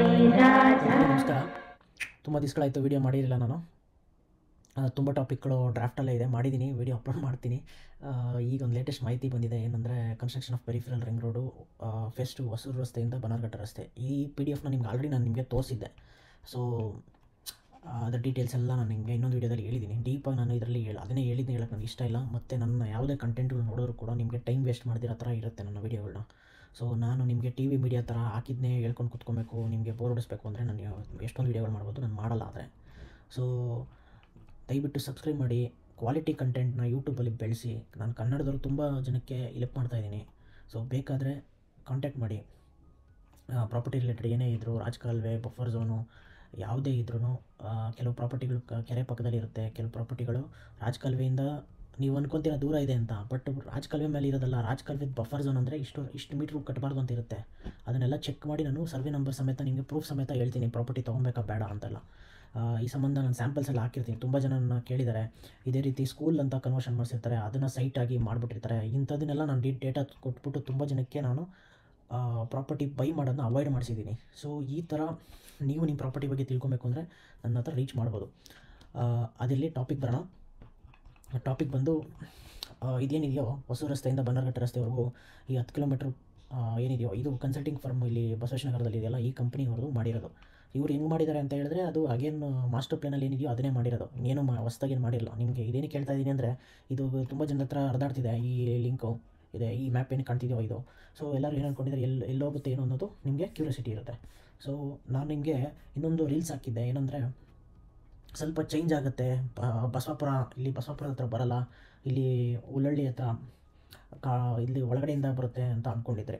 ನಮಸ್ಕಾರ. ತುಂಬ ದಿವಸಗಳಾಯಿತು ವೀಡಿಯೋ ಮಾಡಿರಲಿಲ್ಲ ನಾನು. ತುಂಬ ಟಾಪಿಕ್ಗಳು ಡ್ರಾಫ್ಟಲ್ಲೇ ಇದೆ, ಮಾಡಿದ್ದೀನಿ, ವೀಡಿಯೋ ಅಪ್ಲೋಡ್ ಮಾಡ್ತೀನಿ. ಈಗ ಒಂದು ಲೇಟೆಸ್ಟ್ ಮಾಹಿತಿ ಬಂದಿದೆ. ಏನಂದರೆ construction of peripheral ring road phase 2 Hosur ರಸ್ತೆಯಿಂದ ಬನ್ನರ್ಘಟ್ಟ ರಸ್ತೆ. ಈ PDF ನಿಮ್ಗೆ ಆಲ್ರೆಡಿ ನಾನು ನಿಮಗೆ ತೋರಿಸಿದ್ದೆ. ಸೊ ಅದರ ಡೀಟೇಲ್ಸ್ ಎಲ್ಲ ನಾನು ನಿಮಗೆ ಇನ್ನೊಂದು ವೀಡಿಯೋದಲ್ಲಿ ಹೇಳಿದ್ದೀನಿ. ಡೀಪಾಗಿ ನಾನು ಇದರಲ್ಲಿ ಅದನ್ನೇ ಹೇಳಿದ್ದೀನಿ, ಹೇಳೋಕ್ಕೆ ನನಗೆ ಇಷ್ಟ ಇಲ್ಲ. ಮತ್ತು ನನ್ನ ಯಾವುದೇ ಕಂಟೆಂಟ್ಗಳು ನೋಡಿದ್ರು ಕೂಡ ನಿಮಗೆ ಟೈಮ್ ವೇಸ್ಟ್ ಮಾಡ್ದಿರೋ ಥರ ಇರುತ್ತೆ ನನ್ನ ವೀಡಿಯೋಗಳನ್ನ. ಸೊ ನಾನು ನಿಮಗೆ TV ಮೀಡಿಯಾ ಥರ ಹಾಕಿದ್ನೇ ಹೇಳ್ಕೊಂಡು ಕೂತ್ಕೊಬೇಕು, ನಿಮಗೆ ಬೋರ್ ಹೊಡಿಸ್ಬೇಕು ಅಂದರೆ ನಾನು ಎಷ್ಟೊಂದು ವೀಡಿಯೋಗಳು ಮಾಡ್ಬೋದು, ನಾನು ಮಾಡಲ್ಲ. ಆದರೆ ಸೊ ದಯವಿಟ್ಟು ಸಬ್ಸ್ಕ್ರೈಬ್ ಮಾಡಿ, ಕ್ವಾಲಿಟಿ ಕಂಟೆಂಟ್ನ ಯೂಟ್ಯೂಬಲ್ಲಿ ಬೆಳೆಸಿ. ನಾನು ಕನ್ನಡದವರು ತುಂಬ ಜನಕ್ಕೆ ಹೆಲ್ಪ್ ಮಾಡ್ತಾಯಿದ್ದೀನಿ. ಸೊ ಬೇಕಾದರೆ ಕಾಂಟ್ಯಾಕ್ಟ್ ಮಾಡಿ. ಪ್ರಾಪರ್ಟಿ ರಿಲೇಟೆಡ್ ಏನೇ ಇದ್ದರೂ, ರಾಜಕಾಲುವೆ, ಬಫರ್ ಝೋನು ಯಾವುದೇ ಇದ್ರೂ, ಕೆಲವು ಪ್ರಾಪರ್ಟಿಗಳು ಕೆರೆ ಪಕ್ಕದಲ್ಲಿ ಇರುತ್ತೆ, ಕೆಲವು ಪ್ರಾಪರ್ಟಿಗಳು ರಾಜಕಾಲುವೆಯಿಂದ ನೀವು ಅನ್ಕೊತೀರ ದೂರ ಇದೆ ಅಂತ. ಬಟ್ ರಾಜಕಾಲುವೆ ಮೇಲೆ ಇರೋದಲ್ಲ, ರಾಜಕಾಲುವೆ ಬಫರ್ ಝೋನ್ ಅಂದರೆ ಇಷ್ಟು ಮೀಟ್ರ್ ಕಟ್ಟಬಾರ್ದು ಅಂತ ಇರುತ್ತೆ. ಅದನ್ನೆಲ್ಲ ಚೆಕ್ ಮಾಡಿ ನಾನು ಸರ್ವೆ ನಂಬರ್ ಸಮೇತ ನಿಮಗೆ ಪ್ರೂಫ್ ಸಮೇತ ಹೇಳ್ತೀನಿ, ಪ್ರಾಪರ್ಟಿ ತೊಗೊಬೇಕಾ ಬೇಡ ಅಂತೆಲ್ಲ. ಈ ಸಂಬಂಧ ನಾನು ಸ್ಯಾಂಪಲ್ಸ್ ಎಲ್ಲ ಹಾಕಿರ್ತೀನಿ. ತುಂಬ ಜನ ನನ್ನ ಕೇಳಿದ್ದಾರೆ. ಇದೇ ರೀತಿ ಸ್ಕೂಲ್ ಅಂತ ಕನ್ವರ್ಷನ್ ಮಾಡಿಸಿರ್ತಾರೆ, ಅದನ್ನು ಸೈಟಾಗಿ ಮಾಡಿಬಿಟ್ಟಿರ್ತಾರೆ. ಇಂಥದನ್ನೆಲ್ಲ ನಾನು ಡೇಟಾ ಕೊಟ್ಬಿಟ್ಟು ತುಂಬ ಜನಕ್ಕೆ ನಾನು ಪ್ರಾಪರ್ಟಿ ಬೈ ಮಾಡೋದನ್ನ ಅವಾಯ್ಡ್ ಮಾಡಿಸಿದ್ದೀನಿ. ಸೊ ಈ ಥರ ನೀವು ನಿಮ್ಮ ಪ್ರಾಪರ್ಟಿ ಬಗ್ಗೆ ತಿಳ್ಕೊಬೇಕು ಅಂದರೆ ನನ್ನ ಹತ್ರ ರೀಚ್ ಮಾಡ್ಬೋದು. ಅದಿರಲಿ, ಟಾಪಿಕ್ ಬರೋಣ. ಟಾಪಿಕ್ ಬಂದು ಇದೇನಿದೆಯೋ ಹೊಸೂರು ರಸ್ತೆಯಿಂದ ಬನ್ನರ್ಘಟ್ಟ ರಸ್ತೆವರೆಗೂ ಈ 10 ಕಿಲೋಮೀಟ್ರ್ ಏನಿದೆಯೋ, ಇದು ಕನ್ಸಲ್ಟಿಂಗ್ ಫರ್ಮ್ ಇಲ್ಲಿ ಬಸವೇಶ್ವರನಗರದಲ್ಲಿ ಇದೆಯಲ್ಲ, ಈ ಕಂಪ್ನಿಯವ್ರದ್ದು ಮಾಡಿರೋದು. ಇವ್ರು ಹೆಂಗೆ ಮಾಡಿದ್ದಾರೆ ಅಂತ ಹೇಳಿದ್ರೆ, ಅದು ಅಗೇನ್ ಮಾಸ್ಟರ್ ಪ್ಲಾನಲ್ಲಿ ಏನಿದೆಯೋ ಅದನ್ನೇ ಮಾಡಿರೋದು, ಇನ್ನೇನು ಹೊಸ್ದಾಗೇನು ಮಾಡಿರಲ್ಲ. ನಿಮಗೆ ಇದೇನು ಕೇಳ್ತಾ ಇದ್ದೀನಿ ಅಂದರೆ, ಇದು ತುಂಬ ಜನದ ಹತ್ರ ಹರಿದಾಡ್ತಿದೆ ಈ ಲಿಂಕು ಇದೆ, ಈ ಮ್ಯಾಪ್ ಏನು ಕಾಣ್ತಿದೆಯೋ ಇದು. ಸೊ ಎಲ್ಲರೂ ಏನು ಅಂದ್ಕೊಂಡಿದ್ದಾರೆ, ಎಲ್ಲೋಗುತ್ತೆ ಏನು ಅನ್ನೋದು ನಿಮಗೆ ಕ್ಯೂರಿಯಾಸಿಟಿ ಇರುತ್ತೆ. ಸೊ ನಾನು ನಿಮಗೆ ಇನ್ನೊಂದು ರೀಲ್ಸ್ ಹಾಕಿದ್ದೆ. ಏನಂದರೆ, ಸ್ವಲ್ಪ ಚೇಂಜ್ ಆಗುತ್ತೆ. ಬಸವಾಪುರ, ಇಲ್ಲಿ ಬಸವಾಪುರದ ಹತ್ರ ಬರಲ್ಲ, ಇಲ್ಲಿ ಉಳ್ಳಳ್ಳಿ ಹತ್ರ ಇಲ್ಲಿ ಒಳಗಡೆಯಿಂದ ಬರುತ್ತೆ ಅಂತ ಅಂದ್ಕೊಂಡಿದ್ರಿ.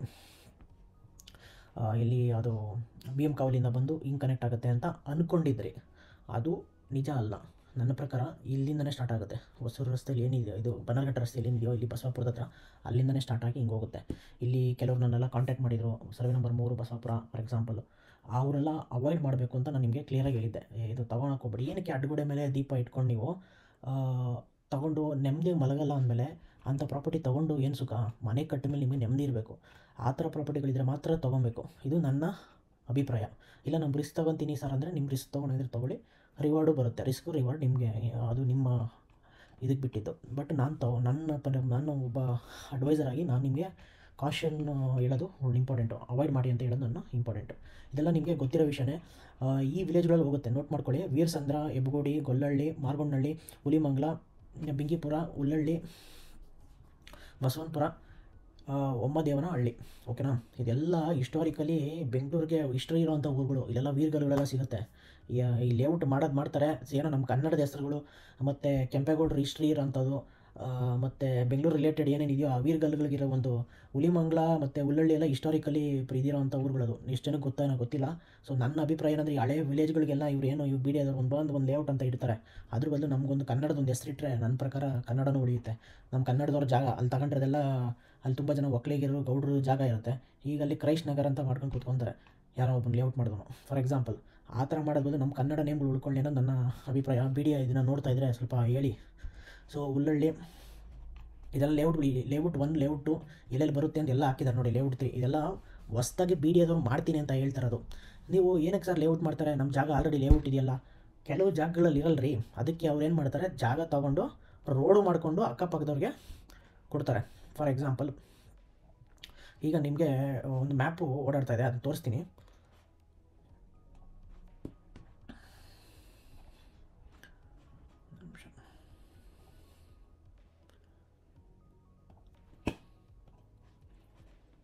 ಇಲ್ಲಿ ಅದು BM ಕಾವಲಿಂದ ಬಂದು ಹಿಂಗೆ ಕನೆಕ್ಟ್ ಆಗುತ್ತೆ ಅಂತ ಅಂದ್ಕೊಂಡಿದ್ರಿ. ಅದು ನಿಜ ಅಲ್ಲ. ನನ್ನ ಪ್ರಕಾರ ಇಲ್ಲಿಂದನೇ ಸ್ಟಾರ್ಟ್ ಆಗುತ್ತೆ. ಹೊಸೂರು ರಸ್ತೆಯಲ್ಲಿ ಏನಿದೆಯೋ, ಇದು ಬನ್ನರ್ಘಟ್ಟ ರಸ್ತೆಯಲ್ಲಿ ಏನಿದೆಯೋ, ಇಲ್ಲಿ ಬಸವಾಪುರದ ಹತ್ರ ಅಲ್ಲಿಂದನೇ ಸ್ಟಾರ್ಟ್ ಆಗಿ ಹಿಂಗೆ ಹೋಗುತ್ತೆ. ಇಲ್ಲಿ ಕೆಲವರು ನನ್ನೆಲ್ಲ ಕಾಂಟ್ಯಾಕ್ಟ್ ಮಾಡಿದರು, survey number 3 Basavapura for example. ಅವರೆಲ್ಲ ಅವಾಯ್ಡ್ ಮಾಡಬೇಕು ಅಂತ ನಾನು ನಿಮಗೆ ಕ್ಲಿಯರಾಗಿ ಹೇಳಿದ್ದೆ. ಇದು ತೊಗೊಳಕ್ಕೆ ಹೋಗ್ಬೇಡಿ. ಏನಕ್ಕೆ ಅಡ್ಡಗೋಡೆ ಮೇಲೆ ದೀಪ ಇಟ್ಕೊಂಡು ನೀವು ತೊಗೊಂಡು ನೆಮ್ಮದಿ ಮಲಗಲ್ಲ ಅಂದಮೇಲೆ ಅಂಥ ಪ್ರಾಪರ್ಟಿ ತೊಗೊಂಡು ಏನು ಸುಖ? ಮನೆ ಕಟ್ಟ ಮೇಲೆ ನಿಮಗೆ ನೆಮ್ಮದಿ ಇರಬೇಕು. ಆ ಥರ ಪ್ರಾಪರ್ಟಿಗಳಿದ್ರೆ ಮಾತ್ರ ತೊಗೊಬೇಕು. ಇದು ನನ್ನ ಅಭಿಪ್ರಾಯ. ಇಲ್ಲ ನಾನು ರಿಸ್ಕ್ ತೊಗೊತೀನಿ ಸರ್ ಅಂದರೆ, ನಿಮ್ಮ ರಿಸ್ಕ್ ತೊಗೊಂಡಿದ್ರೆ ತೊಗೊಳ್ಳಿ, ರಿವಾರ್ಡು ಬರುತ್ತೆ. ರಿಸ್ಕು ರಿವಾರ್ಡ್ ನಿಮಗೆ, ಅದು ನಿಮ್ಮ ಇದಕ್ಕೆ ಬಿಟ್ಟಿದ್ದು. ಬಟ್ ನಾನು ಒಬ್ಬ ಅಡ್ವೈಸರ್ ಆಗಿ ನಾನು ನಿಮಗೆ ಕಾಷನ್ ಹೇಳೋದು ಇಂಪಾರ್ಟೆಂಟು. ಅವಾಯ್ಡ್ ಮಾಡಿ ಅಂತ ಹೇಳೋದು ನನ್ನ ಇಂಪಾರ್ಟೆಂಟು. ಇದೆಲ್ಲ ನಿಮಗೆ ಗೊತ್ತಿರೋ ವಿಷಯನೇ. ಈ ವಿಲೇಜ್ಗಳಲ್ಲಿ ಹೋಗುತ್ತೆ, ನೋಟ್ ಮಾಡ್ಕೊಳ್ಳಿ. ವೀರಸಂದ್ರ, ಹೆಬ್ಬಗೋಡಿ, ಗೊಲ್ಲಹಳ್ಳಿ, ಮಾರ್ಗೊಂಡನಹಳ್ಳಿ, ಹುಲಿಮಂಗಲ, ಬಿಂಗಿಪುರ, ಉಳ್ಳಳ್ಳಿ, ಬಸವನಪುರ, ಒಮ್ಮದೇವನಹಳ್ಳಿ. ಓಕೆನಾ? ಇದೆಲ್ಲ ಹಿಸ್ಟಾರಿಕಲಿ ಬೆಂಗಳೂರಿಗೆ ಹಿಸ್ಟ್ರಿ ಇರೋವಂಥ ಊರುಗಳು. ಇಲ್ಲೆಲ್ಲ ವೀರ್ಗಳುಗಳೆಲ್ಲ ಸಿಗುತ್ತೆ. ಈ ಲೇಔಟ್ ಮಾಡ್ತಾರೆ. ಏನೋ ನಮ್ಮ ಕನ್ನಡದ ಹೆಸರುಗಳು ಮತ್ತು ಕೆಂಪೇಗೌಡರು ಹಿಸ್ಟ್ರಿ ಇರೋಂಥದ್ದು, ಮತ್ತು ಬೆಂಗಳೂರು ರಿಲೇಟೆಡ್ ಏನೇನಿದೆಯೋ ಆ ವೀರ್ಗಲ್ಗಳಿಗಿರೋ ಒಂದು ಹುಲಿಮಂಗಲ ಮತ್ತು ಉಳ್ಳಳ್ಳಿ ಎಲ್ಲ ಹಿಸ್ಟಾರಿಕಲಿ ಇದಿರೋವಂಥ ಊರುಗಳದು. ಎಷ್ಟು ಜನಕ್ಕೆ ಗೊತ್ತೋ ಗೊತ್ತಿಲ್ಲ. ಸೊ ನನ್ನ ಅಭಿಪ್ರಾಯ ಏನಂದರೆ, ಈ ಹಳೆ ವಿಲೇಜ್ಗಳಿಗೆಲ್ಲ ಇವ್ರು ಬೀಡಿಯೋದು ಒಂದು ಲೇಔಟ್ ಅಂತ ಇಡ್ತಾರೆ. ಅದ್ರ ಬದಲು ನಮಗೊಂದು ಕನ್ನಡದೊಂದು ಹೆಸರಿಟ್ಟರೆ ನನ್ನ ಪ್ರಕಾರ ಕನ್ನಡನೂ ಉಳಿಯುತ್ತೆ. ನಮ್ಮ ಕನ್ನಡದವ್ರ ಜಾಗ ಅಲ್ಲಿ ತಗೊಂಡ್ರದೆಲ್ಲ, ಅಲ್ಲಿ ತುಂಬ ಜನ ಒಕ್ಕಲಿಗರು, ಗೌಡರು ಜಾಗ ಇರುತ್ತೆ. ಈಗ ಅಲ್ಲಿ ಕ್ರೈಸ್ಟ್ ನಗರ್ ಅಂತ ಮಾಡ್ಕೊಂಡು ಕೂತ್ಕೊಂತಾರೆ, ಯಾರೋ ಒಬ್ಬನು ಲೇಔಟ್ ಮಾಡಿದವನು ಫಾರ್ ಎಕ್ಸಾಂಪಲ್. ಆ ಥರ ಮಾಡೋದು ನಮ್ಮ ಕನ್ನಡ ನೇಮ್ಗಳು ಉಳ್ಕೊಳ್ಳಿ ಅನ್ನೋದು ನನ್ನ ಅಭಿಪ್ರಾಯ. BDA ಇದನ್ನು ನೋಡ್ತಾ ಇದ್ದರೆ ಸ್ವಲ್ಪ ಹೇಳಿ. ಸೊ ಉಳ್ಳಳ್ಳಿ ಇದೆಲ್ಲ ಲೇಔಟ್ 1, ಲೇಔಟ್ 2 ಎಲ್ಲೆಲ್ಲಿ ಬರುತ್ತೆ ಅಂತ ಎಲ್ಲ ಹಾಕಿದ್ದಾರೆ ನೋಡಿ. ಲೇಔಟ್ 3 ಇದೆಲ್ಲ ಹೊಸ್ದಾಗಿ BDAದವ್ರು ಮಾಡ್ತೀನಿ ಅಂತ ಹೇಳ್ತಾರದು. ನೀವು ಏನಕ್ಕೆ ಸರ್ ಲೇಔಟ್ ಮಾಡ್ತಾರೆ? ನಮ್ಮ ಜಾಗ ಆಲ್ರೆಡಿ ಲೇಔಟ್ ಇದೆಯಲ್ಲ. ಕೆಲವು ಜಾಗಗಳಲ್ಲಿ ಇರಲ್ರಿ, ಅದಕ್ಕೆ ಅವ್ರು ಏನು ಮಾಡ್ತಾರೆ, ಜಾಗ ತೊಗೊಂಡು ರೋಡು ಮಾಡಿಕೊಂಡು ಅಕ್ಕಪಕ್ಕದವ್ರಿಗೆ ಕೊಡ್ತಾರೆ. ಫಾರ್ ಎಕ್ಸಾಂಪಲ್, ಈಗ ನಿಮಗೆ ಒಂದು ಮ್ಯಾಪು ಓಡಾಡ್ತಾ ಇದೆ, ಅದನ್ನು ತೋರಿಸ್ತೀನಿ.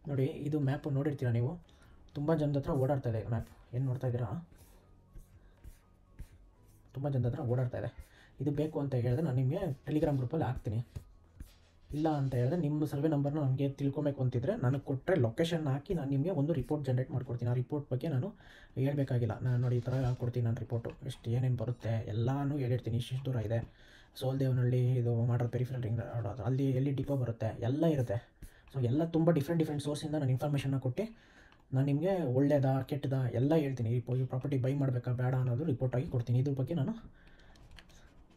ನೋಡಿ, ಇದು ಮ್ಯಾಪು ನೋಡಿರ್ತೀರ ನೀವು. ತುಂಬ ಜನದ ಹತ್ರ ಓಡಾಡ್ತಾ ಇದೆ ಮ್ಯಾಪ್. ಏನು ನೋಡ್ತಾ ಇದ್ದೀರಾ? ತುಂಬ ಜನದ ಹತ್ರ ಓಡಾಡ್ತಾ ಇದೆ. ಇದು ಬೇಕು ಅಂತ ಹೇಳಿದ್ರೆ ನಾನು ನಿಮಗೆ ಟೆಲಿಗ್ರಾಮ್ ಗ್ರೂಪಲ್ಲಿ ಹಾಕ್ತೀನಿ. ಇಲ್ಲ ಅಂತ ಹೇಳಿದ್ರೆ ನಿಮ್ಮ ಸರ್ವೆ ನಂಬರ್ನ ನನಗೆ ತಿಳ್ಕೊಬೇಕು ಅಂತಿದ್ರೆ ನನಗೆ ಕೊಟ್ಟರೆ ಲೊಕೇಶನ್ ಹಾಕಿ ನಾನು ನಿಮಗೆ ಒಂದು ರಿಪೋರ್ಟ್ ಜನ್ರೇಟ್ ಮಾಡ್ಕೊಡ್ತೀನಿ. ಆ ರಿಪೋರ್ಟ್ ಬಗ್ಗೆ ನಾನು ಹೇಳಬೇಕಾಗಿಲ್ಲ. ನಾನು ನೋಡಿ ಈ ಥರ ಕೊಡ್ತೀನಿ ನಾನು ರಿಪೋರ್ಟು. ಎಷ್ಟು ಏನೇನು ಬರುತ್ತೆ ಎಲ್ಲನೂ ಹೇಳಿರ್ತೀನಿ. ಇಷ್ಟು ದೂರ ಇದೆ, ಸೋಲ್ದೇವನಹಳ್ಳಿ ಇದು ಮಾಡೋ ಪೆರಿಫೆರಲ್ ರಿಂಗ್ ರೋಡ್, ಅಲ್ಲಿ ಎಲ್ಲಿ ಡಿಪೋ ಬರುತ್ತೆ ಎಲ್ಲ ಇರುತ್ತೆ. ಸೊ ಎಲ್ಲ ತುಂಬ ಡಿಫ್ರೆಂಟ್ ಸೋರ್ಸಿಂದ ನಾನು ಇನ್ಫಾರ್ಮೇಷನ್ನ ಕೊಟ್ಟು ನಾನು ನಿಮಗೆ ಒಳ್ಳೇದಾ ಕೆಟ್ಟದಾ ಎಲ್ಲ ಹೇಳ್ತೀನಿ. ಈ ಪ್ರಾಪರ್ಟಿ ಬೈ ಮಾಡಬೇಕಾ ಬೇಡ ಅನ್ನೋದು ರಿಪೋರ್ಟಾಗಿ ಕೊಡ್ತೀನಿ. ಇದ್ರ ಬಗ್ಗೆ ನಾನು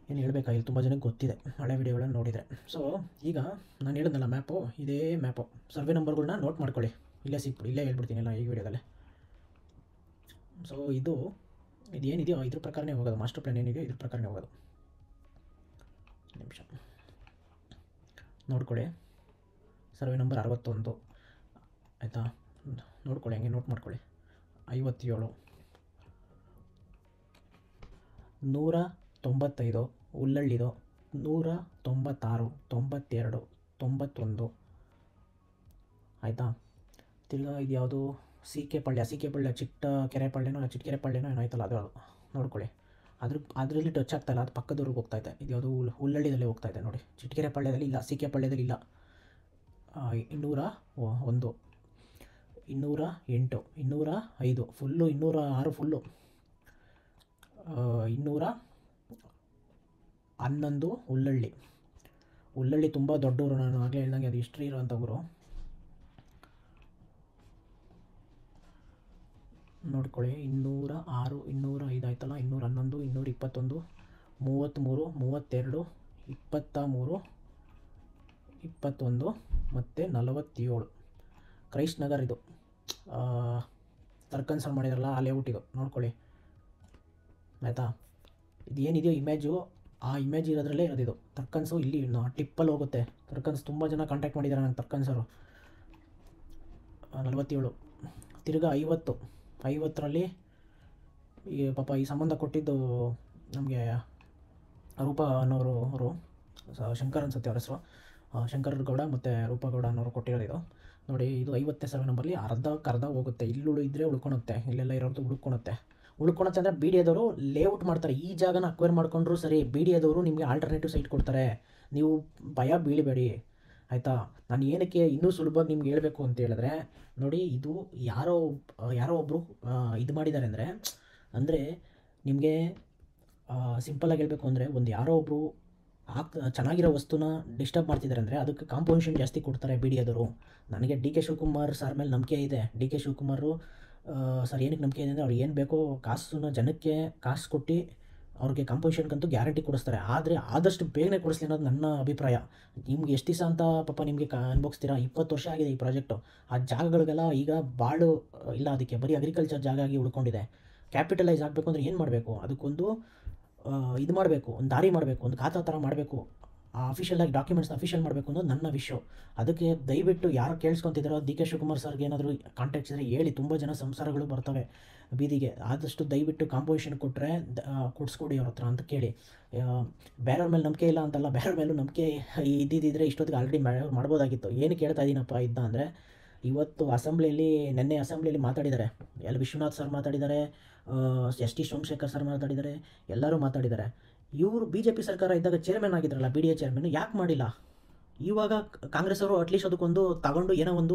ಏನು ಹೇಳಬೇಕಾಗಿಲ್ಲ, ತುಂಬ ಜನಕ್ಕೆ ಗೊತ್ತಿದೆ ಹಳೆ ವಿಡಿಯೋಗಳನ್ನು ನೋಡಿದರೆ. ಸೊ ಈಗ ನಾನು ಹೇಳಿದ್ನಲ್ಲ ಮ್ಯಾಪು, ಇದೇ ಮ್ಯಾಪು. ಸರ್ವೆ ನಂಬರ್ಗಳನ್ನ ನೋಟ್ ಮಾಡ್ಕೊಳ್ಳಿ, ಇಲ್ಲೇ ಹೇಳ್ಬಿಡ್ತೀನಿ ಎಲ್ಲ ಈ ವಿಡಿಯೋದಲ್ಲೇ. ಸೊ ಇದೇನಿದೆಯೋ ಇದ್ರ ಪ್ರಕಾರನೇ ಹೋಗೋದು, ಮಾಸ್ಟರ್ ಪ್ಲ್ಯಾನ್ ಏನಿದೆಯೋ ಇದ್ರ ಪ್ರಕಾರನೇ ಹೋಗೋದು. ನಿಮಿಷ ನೋಡ್ಕೊಳ್ಳಿ, ಸರ್ವೆ ನಂಬರ್ 61 ಆಯಿತಾ, ನೋಡ್ಕೊಳ್ಳಿ, ಹಂಗೆ ನೋಟ್ ಮಾಡ್ಕೊಳ್ಳಿ. 57, 195 ಉಲ್ಲಳ್ಳಿದು, 196, 92, 91 ಆಯಿತಾ. ತಿರ್ಗಾ ಇದು ಯಾವುದು ಸಿ ಕೆ ಪಳ್ಯ ಚಿಟ್ಟಕೆರೆ ಪಳ್ಯನೋ ಏನೋ ಆಯ್ತಲ್ಲ, ಅದು ನೋಡ್ಕೊಳ್ಳಿ. ಅದರಲ್ಲಿ ಟಚ್ ಆಗ್ತಾಯಿಲ್ಲ, ಅದು ಪಕ್ಕದವ್ರಿಗೆ ಹೋಗ್ತಾಯಿದೆ. ಇದು ಯಾವುದು ಉಲ್ಲಳ್ಳಿದಲ್ಲೇ ಹೋಗ್ತಾಯಿದೆ ನೋಡಿ. ಚಿಟ್ಟಕೆರೆ ಪಳ್ಯದಲ್ಲಿ ಇಲ್ಲ, ಸಿ ಕೆ ಪಳ್ಯದಲ್ಲಿ ಇಲ್ಲ. 201, 208, 205 ಫುಲ್ಲು, 206 ಫುಲ್ಲು, 211 ಉಲ್ಲಳ್ಳಿ ತುಂಬ ದೊಡ್ಡವರು. ನಾನು ಆಗಲೇ ಹೇಳ್ದಂಗೆ ಅದು ಹಿಸ್ಟ್ರಿ ಇರೋಂಥ ಊರು. ನೋಡ್ಕೊಳ್ಳಿ, 206, 205 ಆಯ್ತಲ್ಲ, 211, 221, 33, 32, 23, 21 ಮತ್ತು 47. ಕ್ರೈಸ್ಟ್ ನಗರ್ ಇದು ತರ್ಕನ್ಸಲ್ಲಿ ಮಾಡಿದ್ರಲ್ಲ, ಆ ಲೇಔಟ್ ಇದು ನೋಡ್ಕೊಳ್ಳಿ ಆಯಿತಾ. ಇದು ಏನಿದೆಯೋ ಇಮೇಜು, ಆ ಇಮೇಜ್ ಇರೋದ್ರಲ್ಲೇ ಇರೋದಿದು. ತರ್ಕನ್ಸು ಇಲ್ಲಿ ಟಿಪ್ಪಲ್ಲಿ ಹೋಗುತ್ತೆ. ತರ್ಕನ್ಸ್ ತುಂಬ ಜನ ಕಾಂಟ್ಯಾಕ್ಟ್ ಮಾಡಿದ್ದಾರೆ ನಂಗೆ, ತರ್ಕನ್ಸರು. 47. ತಿರ್ಗಾ 50ರಲ್ಲಿ ಈ ಪಾಪ ಈ ಸಂಬಂಧ ಕೊಟ್ಟಿದ್ದು ನಮಗೆ ರೂಪಾ ಅನ್ನೋರು, ಅವರು ಶಂಕರ್ ಅನ್ಸುತ್ತೆ ಅವ್ರ ಹೆಸರು, ಶಂಕರ್ ಗೌಡ ಮತ್ತು ರೂಪಾ ಗೌಡ ಅನ್ನೋರು ಕೊಟ್ಟಿರೋದು ಇದು ನೋಡಿ. ಇದು 50ನೇ ಸರ್ವೆ ನಂಬರ್ಲಿ ಅರ್ಧ ಹೋಗುತ್ತೆ. ಇಲ್ಲಿ ಇದ್ದರೆ ಉಳ್ಕೊಳುತ್ತೆ, ಇಲ್ಲೆಲ್ಲ ಇರೋದು ಉಳ್ಕೊಳುತ್ತೆ ಅಂದರೆ ಬಿ ಡಿ ಎದವರು ಲೇಔಟ್ ಮಾಡ್ತಾರೆ. ಈ ಜಾಗನ ಅಕ್ವೈರ್ ಮಾಡ್ಕೊಂಡ್ರು ಸರಿ, ಬಿ ಡಿ ಎದವರು ನಿಮಗೆ ಆಲ್ಟರ್ನೇಟಿವ್ ಸೈಟ್ ಕೊಡ್ತಾರೆ. ನೀವು ಭಯ ಬೀಳಬೇಡಿ ಆಯಿತಾ. ನಾನು ಏನಕ್ಕೆ ಇನ್ನೂ ಸುಲಭವಾಗಿ ನಿಮ್ಗೆ ಹೇಳಬೇಕು ಅಂತ ಹೇಳಿದ್ರೆ, ನೋಡಿ ಇದು ಯಾರೋ ಒಬ್ಬರು ಇದು ಮಾಡಿದ್ದಾರೆ ಅಂದರೆ ನಿಮಗೆ ಸಿಂಪಲಾಗಿ ಹೇಳಬೇಕು ಅಂದರೆ, ಒಂದು ಯಾರೋ ಒಬ್ಬರು ಚೆನ್ನಾಗಿರೋ ವಸ್ತುನ ಡಿಸ್ಟರ್ಬ್ ಮಾಡ್ತಿದ್ದಾರೆ ಅಂದರೆ ಅದಕ್ಕೆ ಕಾಂಪೋಸಿಷನ್ ಜಾಸ್ತಿ ಕೊಡ್ತಾರೆ ಬಿ ಡಿ ಎದವರು. ನನಗೆ ಡಿ ಕೆ ಶಿವಕುಮಾರ್ ಸರ್ ಮೇಲೆ ನಂಬಿಕೆ ಇದೆ. ಡಿ ಕೆ ಶಿವಕುಮಾರು ಸರ್ ಏನಕ್ಕೆ ನಂಬಿಕೆ ಇದೆ ಅಂದರೆ, ಅವ್ರು ಏನು ಬೇಕೋ ಜನಕ್ಕೆ ಕಾಸು ಕೊಟ್ಟು ಅವ್ರಿಗೆ ಕಾಂಪೋಸಿಷನ್ಗಂತೂ ಗ್ಯಾರಂಟಿ ಕೊಡಿಸ್ತಾರೆ. ಆದರೆ ಆದಷ್ಟು ಬೇಗನೆ ಕೊಡಿಸ್ಲಿ ಅನ್ನೋದು ನನ್ನ ಅಭಿಪ್ರಾಯ. ನಿಮ್ಗೆ ಎಷ್ಟು ದಿವಸ ಅಂತ ಪಾಪ ನಿಮಗೆ ಅನ್ಭವಿಸ್ತೀರಾ? 20 ವರ್ಷ ಆಗಿದೆ ಈ ಪ್ರಾಜೆಕ್ಟು. ಆ ಜಾಗಗಳಿಗೆಲ್ಲ ಈಗ ಬಾಳು ಇಲ್ಲ, ಅದಕ್ಕೆ ಬರೀ ಅಗ್ರಿಕಲ್ಚರ್ ಜಾಗ ಆಗಿ ಉಳ್ಕೊಂಡಿದೆ. ಕ್ಯಾಪಿಟಲೈಸ್ ಆಗಬೇಕು ಅಂದರೆ ಏನು ಮಾಡಬೇಕು? ಅದಕ್ಕೊಂದು ಇದು ಮಾಡಬೇಕು, ಒಂದು ದಾರಿ ಮಾಡಬೇಕು, ಒಂದು ಖಾತಾ ಥರ ಮಾಡಬೇಕು, ಅಫಿಷಿಯಲಾಗಿ ಡಾಕ್ಯುಮೆಂಟ್ಸ್ನ ಅಫಿಷಿಯಲ್ ಮಾಡಬೇಕು ಅನ್ನೋದು ನನ್ನ ವಿಷಯ. ಅದಕ್ಕೆ ದಯವಿಟ್ಟು ಯಾರು ಕೇಳಿಸ್ಕೊತಿದ್ದಾರೋ, ಡಿ ಕೆ ಶಿವಕುಮಾರ್ ಸರ್ಗೆ ಏನಾದರೂ ಕಾಂಟ್ಯಾಕ್ಟ್ಸ್ ಇದ್ದರೆ ಹೇಳಿ. ತುಂಬ ಜನ ಸಂಸಾರಗಳು ಬರ್ತವೆ ಬೀದಿಗೆ. ಆದಷ್ಟು ದಯವಿಟ್ಟು ಕಾಂಪೋಸಿಷನ್ ಕೊಟ್ಟರೆ ಕೊಡಿಸ್ಕೊಡಿ ಅವ್ರ ಹತ್ರ ಅಂತ ಕೇಳಿ. ಬೇರೆಯವ್ರ ಮೇಲೆ ನಂಬಿಕೆ ಇಲ್ಲ ಅಂತಲ್ಲ, ಬೇರೆಯವ್ರ ಮೇಲೂ ನಂಬಿಕೆ ಇದ್ದಿದ್ದರೆ ಇಷ್ಟೊತ್ತಿಗೆ ಆಲ್ರೆಡಿ ಮಾಡ್ಬೋದಾಗಿತ್ತು. ಏನು ಕೇಳ್ತಾ ಇದ್ದೀನಪ್ಪ ಅಂದರೆ, ಇವತ್ತು ನೆನ್ನೆ ಅಸೆಂಬ್ಲಿಯಲ್ಲಿ ಮಾತಾಡಿದ್ದಾರೆ. ವಿಶ್ವನಾಥ್ ಸರ್ ಮಾತಾಡಿದ್ದಾರೆ, ಎಸ್ ಟಿ ಸೋಮಶೇಖರ್ ಸರ್ ಮಾತಾಡಿದ್ದಾರೆ, ಎಲ್ಲರೂ ಮಾತಾಡಿದ್ದಾರೆ. ಇವರು BJP ಸರ್ಕಾರ ಇದ್ದಾಗ ಚೇರ್ಮನ್ ಆಗಿದ್ರಲ್ಲ, BDA ಚೇರ್ಮನ್, ಯಾಕೆ ಮಾಡಿಲ್ಲ? ಇವಾಗ ಕಾಂಗ್ರೆಸ್ ಅವರು ಅಟ್ಲೀಸ್ಟ್ ಅದಕ್ಕೊಂದು ತಗೊಂಡು ಏನೋ ಒಂದು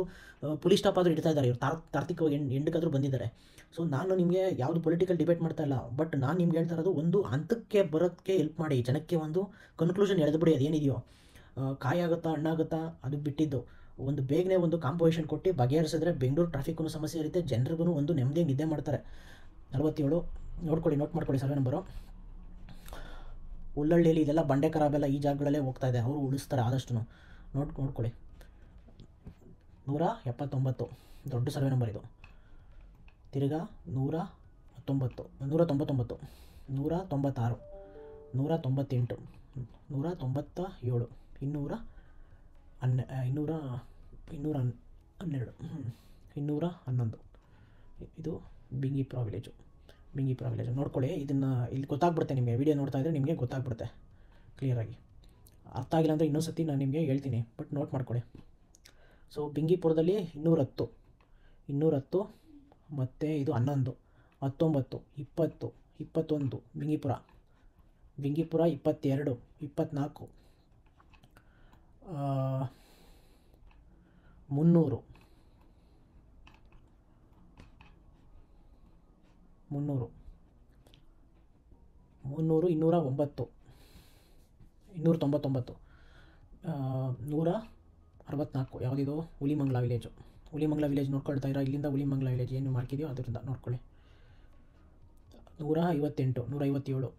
ಪೊಲೀಸ್ ಸ್ಟಾಪ್ ಆದರೂ ಇಡ್ತಾ ಇದ್ದಾರೆ. ಇವರು ತಾರ್ಕಿಕವಾಗಿ ಎಂಡಕ್ಕಾದರೂ ಬಂದಿದ್ದಾರೆ. ಸೊ ನಾನು ನಿಮಗೆ ಯಾವುದು ಪೊಲಿಟಿಕಲ್ ಡಿಬೇಟ್ ಮಾಡ್ತಾ ಇಲ್ಲ, ಬಟ್ ನಾನು ನಿಮ್ಗೆ ಹೇಳ್ತಾ ಇರೋದು, ಒಂದು ಹಂತಕ್ಕೆ ಬರೋಕ್ಕೆ ಹೆಲ್ಪ್ ಮಾಡಿ, ಜನಕ್ಕೆ ಒಂದು ಕನ್ಕ್ಲೂಷನ್ ಎಳೆದುಬಿಡಿ. ಅದೇನಿದೆಯೋ ಕಾಯಾಗುತ್ತಾ ಹಣ್ಣಾಗುತ್ತಾ ಅದು ಬಿಟ್ಟಿದ್ದು. ಒಂದು ಬೇಗನೆ ಒಂದು ಕಾಂಪೋಸಿಷನ್ ಕೊಟ್ಟು ಬಗೆಹರಿಸಿದ್ರೆ ಬೆಂಗಳೂರು ಟ್ರಾಫಿಕ್ಗೂ ಸಮಸ್ಯೆ ಇರುತ್ತೆ, ಜನರಿಗೂ ಒಂದು ನೆಮ್ಮದಿಯಾಗಿ ನಿದ್ದೆ ಮಾಡ್ತಾರೆ. 47 ನೋಡ್ಕೊಳ್ಳಿ, ನೋಟ್ ಮಾಡ್ಕೊಳ್ಳಿ ಸರ್ವೆ ನಂಬರು. ಉಲ್ಲಳ್ಳಿಯಲ್ಲಿ ಇದೆಲ್ಲ ಬಂಡೆ ಖರಾಬೆಲ್ಲ ಈ ಜಾಗಗಳಲ್ಲೇ ಹೋಗ್ತಾ ಇದೆ, ಅವರು ಉಳಿಸ್ತಾರೆ ಆದಷ್ಟು. ನೋಡ್ಕೊಳ್ಳಿ. 179 ದೊಡ್ಡ ಸರ್ವೆ ನಂಬರ್ ಇದು. ತಿರ್ಗಾ 199, 199, 196, 198, 197, 211. ಇದು ಬಿಂಗಿಪುರ ವಿಲೇಜು. ನೋಡ್ಕೊಳ್ಳಿ, ಇದನ್ನು ಇಲ್ಲಿ ಗೊತ್ತಾಗ್ಬಿಡುತ್ತೆ ನಿಮಗೆ. ವಿಡಿಯೋ ನೋಡ್ತಾ ಇದ್ದರೆ ನಿಮಗೆ ಗೊತ್ತಾಗ್ಬಿಡುತ್ತೆ ಕ್ಲಿಯರಾಗಿ. ಅರ್ಥ ಆಗಿಲ್ಲ ಅಂದರೆ ಇನ್ನೊಂದು ಸತಿ ನಾನು ನಿಮಗೆ ಹೇಳ್ತೀನಿ, ಬಟ್ ನೋಟ್ ಮಾಡ್ಕೊಳ್ಳಿ. ಸೊ ಬಿಂಗಿಪುರದಲ್ಲಿ 210 ಮತ್ತು ಇದು 11, 19, 20, 21 ಬಿಂಗಿಪುರ 22, 24, 300, 209, 299, 164. ಯಾವುದಿದು? ಹುಲಿಮಂಗಲ ವಿಲೇಜು. ವಿಲೇಜ್ ನೋಡ್ಕೊಳ್ತಾ ಇರೋ, ಇಲ್ಲಿಂದ ಹುಲಿಮಂಗಲ ವಿಲೇಜ್ ಏನು ಮಾಡ್ಕಿದೆಯೋ ಅದರಿಂದ ನೋಡ್ಕೊಳ್ಳಿ. 158, 157,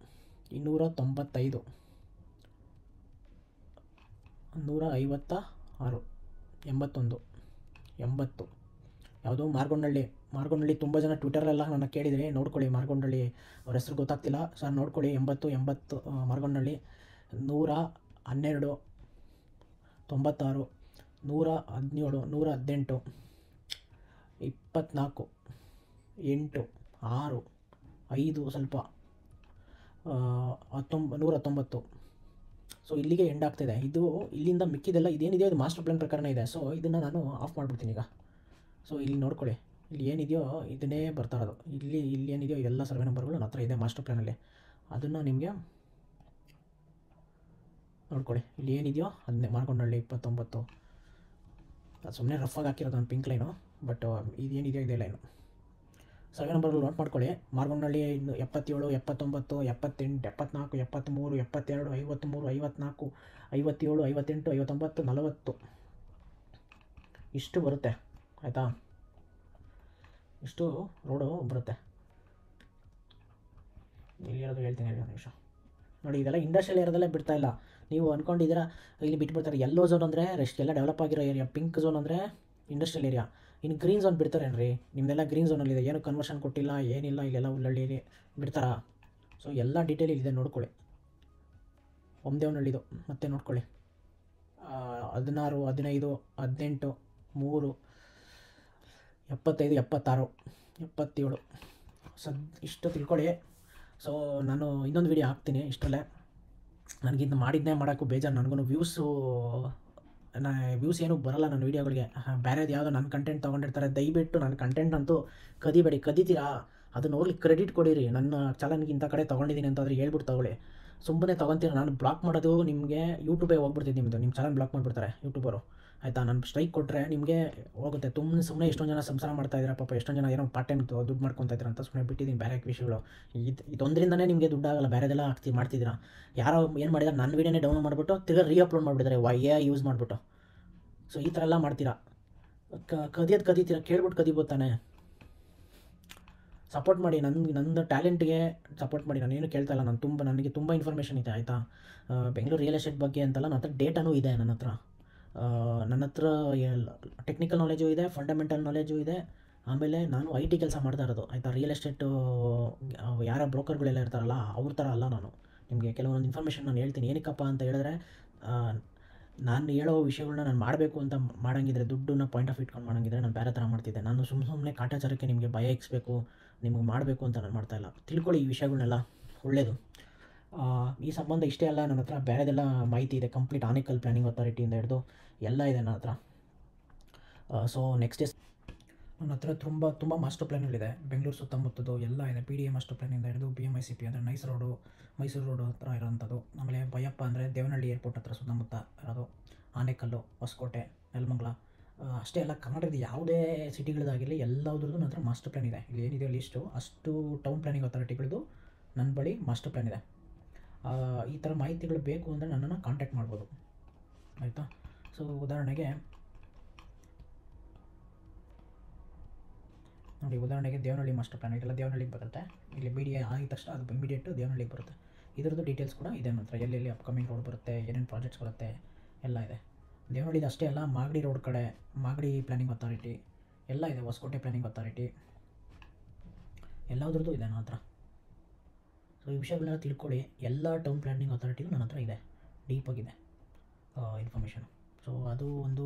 295, 156, 81, 80, ಯಾವುದೋ ಮಾರ್ಗೊಂಡಳ್ಳಿ ತುಂಬ ಜನ ಟ್ವಿಟರಲ್ಲೆಲ್ಲ ನನ್ನ ಕೇಳಿದರೆ ನೋಡ್ಕೊಳ್ಳಿ. ಮಾರ್ಗೊಂಡಳ್ಳಿ ಅವ್ರ ಹೆಸರು ಗೊತ್ತಾಗ್ತಿಲ್ಲ ಸರ್, ನೋಡ್ಕೊಳ್ಳಿ. 80 ಮಾರ್ಗೊಂಡಳ್ಳಿ 112 96 117 118 24 8 6 5 ಸ್ವಲ್ಪ 119. ಸೊ ಇಲ್ಲಿಗೆ ಎಂಡ್ ಆಗ್ತಿದೆ. ಇದು ಇಲ್ಲಿಂದ ಮಿಕ್ಕಿದೆಲ್ಲ ಇದೇನಿದೆಯೋ ಇದು ಮಾಸ್ಟರ್ ಪ್ಲ್ಯಾನ್ ಪ್ರಕಾರನೇ ಇದೆ. ಸೊ ಇದನ್ನು ನಾನು ಆಫ್ ಮಾಡಿಬಿಡ್ತೀನಿ ಈಗ. ಸೊ ಇಲ್ಲಿ ನೋಡ್ಕೊಳ್ಳಿ, ಇಲ್ಲಿ ಏನಿದೆಯೋ ಇದನ್ನೇ ಬರ್ತಾ ಇರೋದು. ಇಲ್ಲಿ ಏನಿದೆಯೋ ಎಲ್ಲ ಸರ್ವೆ ನಂಬರ್ಗಳು ನನ್ನ ಹತ್ರ ಇದೆ ಮಾಸ್ಟರ್ ಪ್ಲ್ಯಾನಲ್ಲಿ. ಅದನ್ನು ನಿಮಗೆ ನೋಡ್ಕೊಳ್ಳಿ, ಇಲ್ಲಿ ಏನಿದೆಯೋ ಅದನ್ನೇ ಮಾರ್ಕೊಂಡಳ್ಳಿ 29. ಅದು ಸುಮ್ಮನೆ ರಫಾಗಿ ಹಾಕಿರೋದು ನಾನು ಪಿಂಕ್ ಲೈನು, ಬಟ್ ಇದೇನಿದೆಯೋ ಇದೇ ಲೈನು. ಸರ್ವೆ ನಂಬರ್ಗಳು ನೋಟ್ ಮಾಡ್ಕೊಳ್ಳಿ. ಮಾರ್ಗೊಂಡಳ್ಳಿ 77 79 78 74 73 72 53 54 57 58 59 40 ಇಷ್ಟು ಬರುತ್ತೆ. ಆಯಿತಾ, ಇಷ್ಟು ರೋಡು ಬರುತ್ತೆ. ಇಲ್ಲಿರೋದು ಹೇಳ್ತೀನಿ ಒಂದು ನಿಮಿಷ ನೋಡಿ. ಇದೆಲ್ಲ ಇಂಡಸ್ಟ್ರಿಯಲ್ ಏರಿಯಾದಲ್ಲೇ ಬಿಡ್ತಾಯಿಲ್ಲ. ನೀವು ಅಂದ್ಕೊಂಡಿದ್ದೀರಾ ಇಲ್ಲಿ ಬಿಟ್ಬಿಡ್ತಾರೆ. ಯೆಲ್ಲೋ ಝೋನ್ ಅಂದರೆ ಎಲ್ಲ ಡೆವಲಪ್ ಆಗಿರೋ ಏರಿಯಾ, ಪಿಂಕ್ ಝೋನ್ ಅಂದರೆ ಇಂಡಸ್ಟ್ರಿಯಲ್ ಏರಿಯಾ, ಇನ್ನು ಗ್ರೀನ್ ಝೋನ್ ಬಿಡ್ತಾರೇನ್ರಿ? ನಿಮ್ಮದೆಲ್ಲ ಗ್ರೀನ್ ಝೋನಲ್ಲಿದೆ, ಏನು ಕನ್ವರ್ಷನ್ ಕೊಟ್ಟಿಲ್ಲ, ಏನಿಲ್ಲ, ಇಲ್ಲೆಲ್ಲ ಉಳ್ಳಳ್ಳಿ ಬಿಡ್ತಾರಾ? ಸೊ ಎಲ್ಲ ಡೀಟೇಲ್ ಇದೆ, ನೋಡ್ಕೊಳ್ಳಿ. ಒಮ್ದೇವನಹಳ್ಳಿದು ಮತ್ತೆ ನೋಡ್ಕೊಳ್ಳಿ. 16 15 18 3 75 76 77 ಇಷ್ಟು ತಿಳ್ಕೊಳ್ಳಿ. ಸೊ ನಾನು ಇನ್ನೊಂದು ವೀಡಿಯೋ ಹಾಕ್ತೀನಿ ಇಷ್ಟರಲ್ಲೇ. ನನಗಿಂದು ಮಾಡಿದ್ದೇ ಮಾಡೋಕ್ಕೂ ಬೇಜಾರು. ನನಗೂ ವ್ಯೂಸ್ ಏನೂ ಬರೋಲ್ಲ ನನ್ನ ವೀಡಿಯೋಗಳಿಗೆ. ಬೇರೆದು ಯಾವುದೋ ನನ್ನ ಕಂಟೆಂಟ್ ತೊಗೊಂಡಿರ್ತಾರೆ. ದಯವಿಟ್ಟು ನನ್ನ ಕಂಟೆಂಟ್ ಅಂತೂ ಕದಿಬೇಡಿ. ಕದಿತೀರಾ ಅದನ್ನ ನೋಡ್ಲಿಕ್ಕೆ ಕ್ರೆಡಿಟ್ ಕೊಡಿರಿ. ನನ್ನ ಚಾನಲ್ಗೆ ಇಂಥ ಕಡೆ ತೊಗೊಂಡಿದ್ದೀನಿ ಅಂತಾದರೆ ಹೇಳ್ಬಿಟ್ಟು ತೊಗೊಳ್ಳಿ. ಸುಮ್ಮನೆ ತೊಗೊತೀರ. ನಾನು ಬ್ಲಾಕ್ ಮಾಡೋದು ನಿಮಗೆ ಯೂಟ್ಯೂಬಿಗೆ ಹೋಗ್ಬಿಡ್ತೀನಿ. ನಿಮ್ಮ ಚಾನಲ್ ಬ್ಲಾಕ್ ಮಾಡಿಬಿಡ್ತಾರೆ ಯೂಟ್ಯೂಬರು. ಆಯಿತಾ, ನಾನು ಸ್ಟ್ರೈಕ್ ಕೊಟ್ಟರೆ ನಿಮಗೆ ಹೋಗುತ್ತೆ. ಸುಮ್ಮನೆ ಎಷ್ಟೊಂದು ಜನ ಸಂಸಾರ ಮಾಡ್ತಾಯಿದ್ದೀರಾ ಪಾಪ, ಎಷ್ಟೊಂದು ಜನ ಏನೋ ಪಾರ್ಟ್ ಟೈಮ್ ದುಡ್ಡು ಮಾಡ್ಕೊತಾ ಇದ್ದೀರಾ ಅಂತ ಸುಮ್ಮನೆ ಬಿಟ್ಟಿದ್ದೀನಿ. ಬೇರೆ ವಿಷಯಗಳು ಇದೊಂದರಿಂದನೇ ನಿಮಗೆ ದುಡ್ಡಾಗಲ್ಲ, ಬೇರೆದೆಲ್ಲ ಮಾಡ್ತಿದ್ದೀರಾ. ಯಾರೋ ಏನು ಮಾಡಿದಾರೆ, ನನ್ನ ವೀಡಿಯೋನೇ ಡೌನ್ಲೋಡ್ ಮಾಡಿಬಿಟ್ಟು ತಿರ್ಗಿ ರೀಅಪ್ಲೋಡ್ ಮಾಡಿಬಿಟ್ಟಿದ್ದಾರೆ AI ಯೂಸ್ ಮಾಡಿಬಿಟ್ಟು. ಸೊ ಈ ಥರ ಎಲ್ಲ ಮಾಡ್ತೀರಾ. ಕದಿತೀರಾ, ಕೇಳ್ಬಿಟ್ಟು ಕದಿಬೋದು ತಾನೆ. ಸಪೋರ್ಟ್ ಮಾಡಿ, ನನ್ನ ಟ್ಯಾಲೆಂಟ್ಗೆ ಸಪೋರ್ಟ್ ಮಾಡಿ. ನಾನೇನು ಕೇಳ್ತಾ ಇಲ್ಲ. ನನಗೆ ತುಂಬ ಇನ್ಫಾರ್ಮೇಷನ್ ಇದೆ. ಆಯಿತಾ, ಬೆಂಗಳೂರು ರಿಯಲ್ ಎಸ್ಟೇಟ್ ಬಗ್ಗೆ ಅಂತಲ್ಲ, ನನ್ನ ಹತ್ರ ಡೇಟಾನೂ ಇದೆ. ನನ್ನ ಹತ್ರ ಟೆಕ್ನಿಕಲ್ ನಾಲೆಜು ಇದೆ, ಫಂಡಮೆಂಟಲ್ ನಾಲೆಜು ಇದೆ. ಆಮೇಲೆ ನಾನು IT ಕೆಲಸ ಮಾಡ್ತಾ ಇರೋದು. ಆಯಿತಾ, ರಿಯಲ್ ಎಸ್ಟೇಟು ಯಾರ ಬ್ರೋಕರ್ಗಳೆಲ್ಲ ಇರ್ತಾರಲ್ಲ ಅವ್ರ ಥರ ಅಲ್ಲ ನಾನು. ನಿಮಗೆ ಕೆಲವೊಂದು ಇನ್ಫಾರ್ಮೇಷನ್ ನಾನು ಹೇಳ್ತೀನಿ. ಏನಕ್ಕಪ್ಪ ಅಂತ ಹೇಳಿದ್ರೆ, ನಾನು ಹೇಳೋ ವಿಷಯಗಳನ್ನ ನಾನು ಮಾಡಬೇಕು ಅಂತ ಮಾಡೋಂಗಿದ್ರೆ, ದುಡ್ಡನ್ನ ಪಾಯಿಂಟ್ ಆಫ್ ಇಟ್ಕೊಂಡು ಮಾಡೋಂಗಿದ್ರೆ ನಾನು ಬೇರೆ ಥರ ಮಾಡ್ತಿದ್ದೆ. ನಾನು ಸುಮ್ಮನೆ ಕಾಟಾಚಾರಕ್ಕೆ ನಿಮಗೆ ಭಯ ಇಕ್ಸ್ಬೇಕು, ನಿಮಗೆ ಮಾಡಬೇಕು ಅಂತ ನಾನು ಮಾಡ್ತಾಯಿಲ್ಲ. ತಿಳ್ಕೊಳ್ಳಿ ಈ ವಿಷಯಗಳನ್ನೆಲ್ಲ, ಒಳ್ಳೆಯದು. ಈ ಸಂಬಂಧ ಇಷ್ಟೇ ಅಲ್ಲ, ನನ್ನ ಹತ್ರ ಬೇರೆದೆಲ್ಲ ಮಾಹಿತಿ ಇದೆ. ಕಂಪ್ಲೀಟ್ ಆನೇಕಲ್ ಪ್ಲ್ಯಾನಿಂಗ್ ಅಥಾರಿಟಿಯಿಂದ ಹಿಡಿದು ಎಲ್ಲ ಇದೆ ನನ್ನ ಹತ್ರ. ಸೊ ನೆಕ್ಸ್ಟ್ ಡೇಸ್ ನನ್ನ ಹತ್ರ ತುಂಬ ಮಾಸ್ಟರ್ ಪ್ಲ್ಯಾನ್ಗಳಿದೆ. ಬೆಂಗಳೂರು ಸುತ್ತಮುತ್ತದು ಎಲ್ಲ ಇದೆ. PDA ಮಾಸ್ಟರ್ ಪ್ಲ್ಯಾನಿಂದ ಹಿಡಿದು BMICP ಅಂದರೆ ಮೈಸೂರು ರೋಡು ಹತ್ರ ಇರೋಂಥದ್ದು. ಆಮೇಲೆ ಬೈಯಪ್ಪ ಅಂದರೆ ದೇವನಹಳ್ಳಿ ಏರ್ಪೋರ್ಟ್ ಹತ್ರ ಸುತ್ತಮುತ್ತ ಇರೋದು. ಆನೇಕಲ್ಲು, ಹೊಸಕೋಟೆ, ನೆಲಮಂಗಲ ಅಷ್ಟೇ ಅಲ್ಲ, ಕರ್ನಾಟಕದ ಯಾವುದೇ ಸಿಟಿಗಳದಾಗಿರಲಿ ಎಲ್ಲದ್ರದ್ದು ನನ್ನ ಹತ್ರ ಮಾಸ್ಟರ್ ಪ್ಲ್ಯಾನ್ ಇದೆ. ಇಲ್ಲಿ ಏನಿದೆ ಲಿಸ್ಟು ಅಷ್ಟು ಟೌನ್ ಪ್ಲ್ಯಾನಿಂಗ್ ಅಥಾರಿಟಿಗಳದ್ದು ನನ್ನ ಬಳಿ ಮಾಸ್ಟರ್ ಪ್ಲ್ಯಾನ್ ಇದೆ. ಈ ಥರ ಮಾಹಿತಿಗಳು ಬೇಕು ಅಂದರೆ ನನ್ನನ್ನು ಕಾಂಟ್ಯಾಕ್ಟ್ ಮಾಡ್ಬೋದು. ಆಯಿತಾ, ಸೊ ಉದಾಹರಣೆಗೆ ದೇವನಹಳ್ಳಿ ಮಾಸ್ಟರ್ ಪ್ಲ್ಯಾನ್ ಇದೆಲ್ಲ ದೇವನಹಳ್ಳಿಗೆ ಬರುತ್ತೆ. ಇಲ್ಲಿ BDA ಆಗಿದ ತಕ್ಷಣ ಅದು ಇಮಿಡಿಯೇಟು ದೇವನಹಳ್ಳಿಗೆ ಬರುತ್ತೆ. ಇದರದ್ದು ಡೀಟೇಲ್ಸ್ ಕೂಡ ಇದೆ ನನ್ನ ಹತ್ರ. ಎಲ್ಲೆಲ್ಲಿ ಅಪ್ಕಮಿಂಗ್ ರೋಡ್ ಬರುತ್ತೆ, ಏನೇನು ಪ್ರಾಜೆಕ್ಟ್ಸ್ ಬರುತ್ತೆ ಎಲ್ಲ ಇದೆ. ದೇವನಹಳ್ಳಿದು ಅಷ್ಟೇ ಅಲ್ಲ, ಮಾಗಡಿ ರೋಡ್ ಕಡೆ ಮಾಗಡಿ ಪ್ಲ್ಯಾನಿಂಗ್ ಅಥಾರಿಟಿ ಎಲ್ಲ ಇದೆ. ಹೊಸಕೋಟೆ ಪ್ಲ್ಯಾನಿಂಗ್ ಅಥಾರಿಟಿ ಎಲ್ಲದ್ರದ್ದು ಇದೆ ನನ್ನ ಹತ್ರ. ಸೊ ಈ ವಿಷಯಗಳನ್ನ ತಿಳ್ಕೊಳ್ಳಿ. ಎಲ್ಲ ಟೌನ್ ಪ್ಲ್ಯಾನಿಂಗ್ ಅಥಾರಿಟಿಗೂ ನನ್ನ ಹತ್ರ ಇದೆ, ಡೀಪಾಗಿದೆ ಇನ್ಫಾರ್ಮೇಷನ್. ಸೊ ಅದು ಒಂದು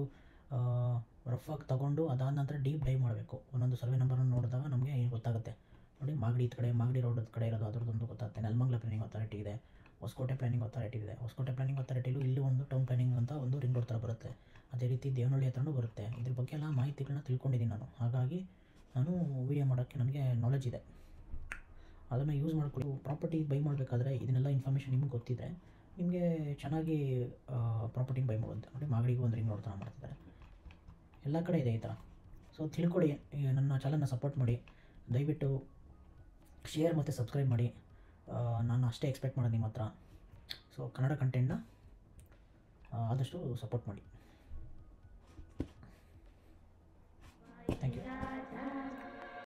ರಫಾಗಿ ತೊಗೊಂಡು ಅದಾದ ನಂತರ ಡೀಪ್ ಡೈವ್ ಮಾಡಬೇಕು. ಒಂದೊಂದು ಸರ್ವೆ ನಂಬರನ್ನು ನೋಡಿದಾಗ ನಮಗೆ ಏನು ಗೊತ್ತಾಗುತ್ತೆ. ನೋಡಿ, ಮಾಗಡಿ ರೋಡ್ ಕಡೆ ಇರೋದು ಅದರದ್ದೊಂದು ಗೊತ್ತಾಗುತ್ತೆ. ನೆಲಮಂಗಲ ಪ್ಲ್ಯಾನಿಂಗ್ ಅಥಾರಿಟಿ ಇದೆ, ಹೊಸಕೋಟೆ ಪ್ಲ್ಯಾನಿಂಗ್ ಅಥಾರಿಟಿ ಇದೆ. ಹೊಸಕೋಟೆ ಪ್ಲ್ಯಾನಿಂಗ್ ಅಥಾರಿಟಿಲೂ ಇಲ್ಲಿ ಒಂದು ಟೌನ್ ಪ್ಲ್ಯಾನಿಂಗ್ ಅಂತ ಒಂದು ರಿಂಗ್ ರೋಡ್ ಥರ ಬರುತ್ತೆ. ಅದೇ ರೀತಿ ದೇವನಹಳ್ಳಿ ಹತ್ರನೂ ಬರುತ್ತೆ. ಇದ್ರ ಬಗ್ಗೆ ಎಲ್ಲ ಮಾಹಿತಿಗಳನ್ನ ತಿಳ್ಕೊಂಡಿದ್ದೀನಿ ನಾನು. ಹಾಗಾಗಿ ನಾನು ವೀಡಿಯೋ ಮಾಡೋಕ್ಕೆ ನನಗೆ ನಾಲೆಜ್ ಇದೆ. ಅದನ್ನು ಯೂಸ್ ಮಾಡ್ಕೊಳ್ಳಿ. ಪ್ರಾಪರ್ಟಿ ಬೈ ಮಾಡಬೇಕಾದ್ರೆ ಇದನ್ನೆಲ್ಲ ಇನ್ಫಾರ್ಮೇಷನ್ ನಿಮ್ಗೆ ಗೊತ್ತಿದ್ದರೆ ನಿಮಗೆ ಚೆನ್ನಾಗಿ ಪ್ರಾಪರ್ಟಿನ ಬೈ ಮಾಡುವಂತೆ. ನೋಡಿ, ಮಾಗಡಿಗೂ ಒಂದು ರಿಂಗ್ ರೋಡ್ ಥರ ಮಾಡ್ತಿದ್ದಾರೆ. ಎಲ್ಲ ಕಡೆ ಇದೆ ಈ ಥರ. ಸೊ ತಿಳ್ಕೊಳ್ಳಿ. ನನ್ನ ಚಾನಲ್ನ ಸಪೋರ್ಟ್ ಮಾಡಿ. ದಯವಿಟ್ಟು ಶೇರ್ ಮತ್ತು ಸಬ್ಸ್ಕ್ರೈಬ್ ಮಾಡಿ. ನಾನು ಅಷ್ಟೇ ಎಕ್ಸ್ಪೆಕ್ಟ್ ಮಾಡೋದು ನಿಮ್ಮ ಹತ್ರ. ಸೊ ಕನ್ನಡ ಕಂಟೆಂಟ್ನ ಆದಷ್ಟು ಸಪೋರ್ಟ್ ಮಾಡಿ. Thank you.